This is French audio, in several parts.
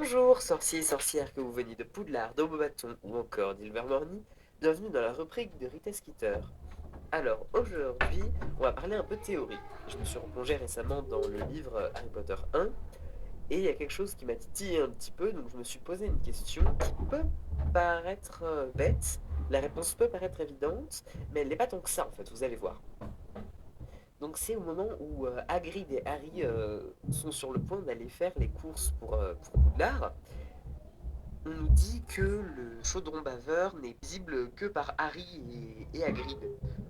Bonjour, sorciers et sorcières, que vous veniez de Poudlard, d'Aubobaton ou encore d'Ilvermorny, bienvenue dans la rubrique de Rita Skeeter. Alors, aujourd'hui, on va parler un peu de théorie. Je me suis replongé récemment dans le livre Harry Potter 1, et il y a quelque chose qui m'a titillé un petit peu, donc je me suis posé une question qui peut paraître bête, la réponse peut paraître évidente, mais elle n'est pas tant que ça en fait, vous allez voir. Donc c'est au moment où Hagrid et Harry sont sur le point d'aller faire les courses pour Poudlard. On nous dit que le chaudron baveur n'est visible que par Harry et Hagrid.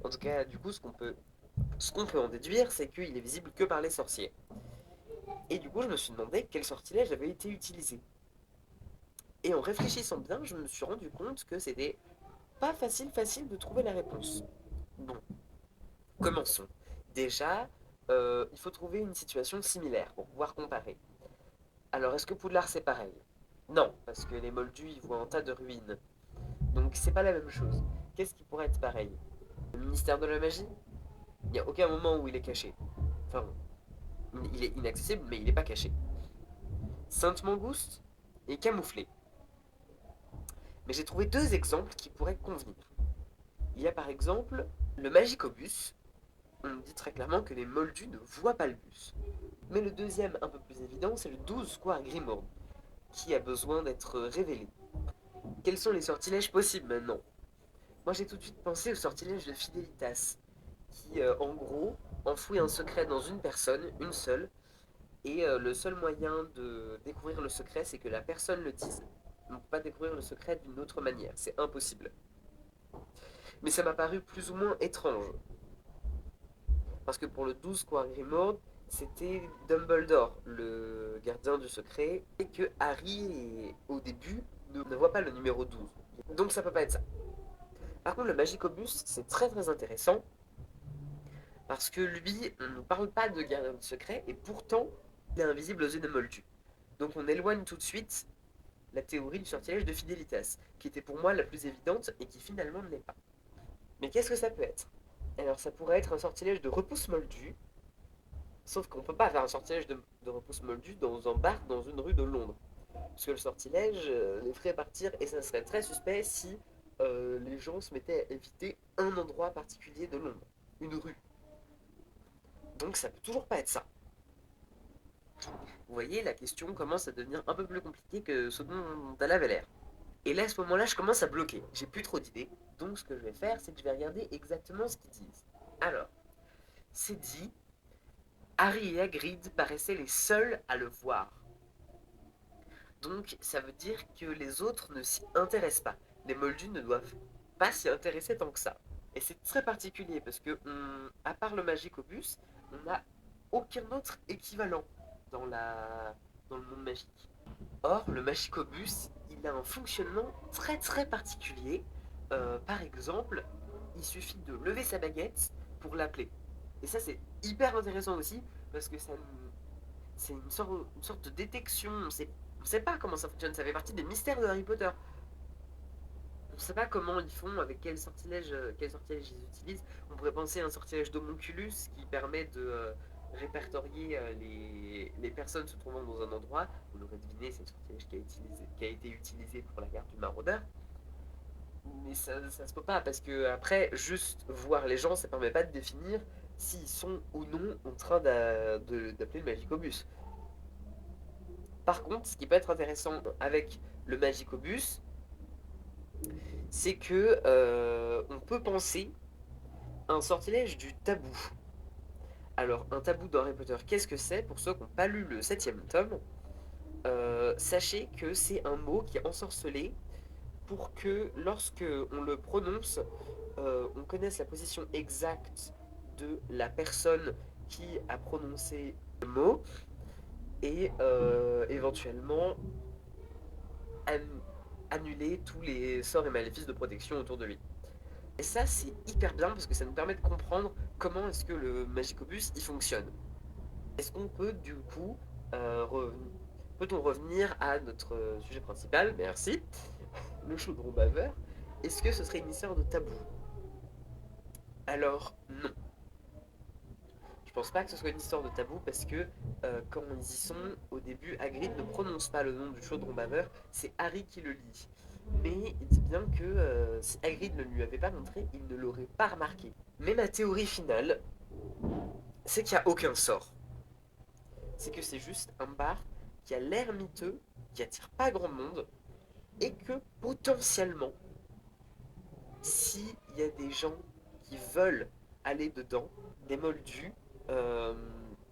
En tout cas, du coup, ce qu'on peut en déduire, c'est qu'il est visible que par les sorciers. Et du coup, je me suis demandé quel sortilège avait été utilisé. Et en réfléchissant bien, je me suis rendu compte que c'était pas facile de trouver la réponse. Bon, commençons. Déjà, il faut trouver une situation similaire pour pouvoir comparer. Alors, est-ce que Poudlard c'est pareil? Non, parce que les Moldus y voient un tas de ruines. Donc c'est pas la même chose. Qu'est-ce qui pourrait être pareil? Le ministère de la magie? Il n'y a aucun moment où il est caché. Enfin, il est inaccessible, mais il n'est pas caché. Sainte Mangouste est camouflé. Mais j'ai trouvé deux exemples qui pourraient convenir. Il y a par exemple le Magicobus. On nous dit très clairement que les Moldus ne voient pas le bus. Mais le deuxième, un peu plus évident, c'est le 12 Square Grimoire, qui a besoin d'être révélé. Quels sont les sortilèges possibles maintenant? Moi j'ai tout de suite pensé au sortilège de Fidelitas, qui en gros enfouit un secret dans une personne, une seule, et le seul moyen de découvrir le secret, c'est que la personne le dise. On ne peut pas découvrir le secret d'une autre manière, c'est impossible. Mais ça m'a paru plus ou moins étrange, parce que pour le 12 Square Grimoire, c'était Dumbledore, le gardien du secret, et que Harry, au début, ne voit pas le numéro 12. Donc ça peut pas être ça. Par contre, le Magicobus, c'est très très intéressant, parce que lui, on ne parle pas de gardien de secret, et pourtant, il est invisible aux yeux de Moldu. Donc on éloigne tout de suite la théorie du sortilège de Fidelitas, qui était pour moi la plus évidente et qui finalement ne l'est pas. Mais qu'est-ce que ça peut être? Alors ça pourrait être un sortilège de repousse Moldu, sauf qu'on ne peut pas faire un sortilège de repousse Moldu dans un bar dans une rue de Londres. Parce que le sortilège les ferait partir, et ça serait très suspect si les gens se mettaient à éviter un endroit particulier de Londres, une rue. Donc ça peut toujours pas être ça. Vous voyez, la question commence à devenir un peu plus compliquée que ce dont elle avait l'air. Et là, à ce moment-là, je commence à bloquer. J'ai plus trop d'idées. Donc, ce que je vais faire, c'est que je vais regarder exactement ce qu'ils disent. Alors, c'est dit, Harry et Hagrid paraissaient les seuls à le voir. Donc, ça veut dire que les autres ne s'y intéressent pas. Les Moldus ne doivent pas s'y intéresser tant que ça. Et c'est très particulier parce que, à part le Magicobus, on n'a aucun autre équivalent dans, dans le monde magique. Or, le Magicobus, il a un fonctionnement très très particulier. Par exemple, il suffit de lever sa baguette pour l'appeler. Et ça, c'est hyper intéressant aussi, parce que c'est une sorte de détection. On sait pas comment ça fonctionne, ça fait partie des mystères de Harry Potter. On ne sait pas comment ils font, avec quel sortilège ils utilisent. On pourrait penser à un sortilège d'homunculus qui permet de répertorier les personnes se trouvant dans un endroit. On aurait deviné, c'est le sortilège qui a été utilisé pour la guerre du maraudeur. Mais ça se peut pas, parce que après, juste voir les gens, ça permet pas de définir s'ils sont ou non en train d'appeler le Magicobus. Par contre, ce qui peut être intéressant avec le Magicobus, c'est que on peut penser à un sortilège du tabou. Alors, un tabou dans Harry Potter, qu'est-ce que c'est? Pour ceux qui n'ont pas lu le septième tome, sachez que c'est un mot qui est ensorcelé pour que lorsque on le prononce, on connaisse la position exacte de la personne qui a prononcé le mot et éventuellement an- annuler tous les sorts et maléfices de protection autour de lui. Et ça, c'est hyper bien parce que ça nous permet de comprendre comment est-ce que le Magicobus il fonctionne. Est-ce qu'on peut du coup peut-on revenir à notre sujet principal? Merci. Le chaudron baveur. Est-ce que ce serait une histoire de tabou? Alors non. Je pense pas que ce soit une histoire de tabou parce que quand ils y sont, au début, Hagrid ne prononce pas le nom du chaudron baveur, c'est Harry qui le lit. Mais il dit bien que si Hagrid ne lui avait pas montré, il ne l'aurait pas remarqué. Mais ma théorie finale, c'est qu'il n'y a aucun sort. C'est que c'est juste un bar qui a l'air miteux, qui attire pas grand monde, et que potentiellement, s'il y a des gens qui veulent aller dedans, des moldus, euh,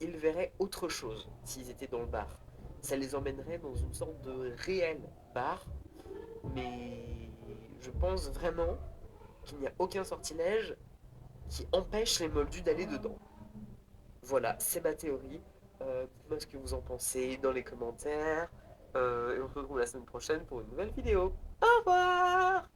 ils verraient autre chose s'ils étaient dans le bar. Ça les emmènerait dans une sorte de réel bar, mais je pense vraiment qu'il n'y a aucun sortilège qui empêche les moldus d'aller dedans. Voilà, c'est ma théorie. Dites-moi ce que vous en pensez dans les commentaires. Et on se retrouve la semaine prochaine pour une nouvelle vidéo. Au revoir!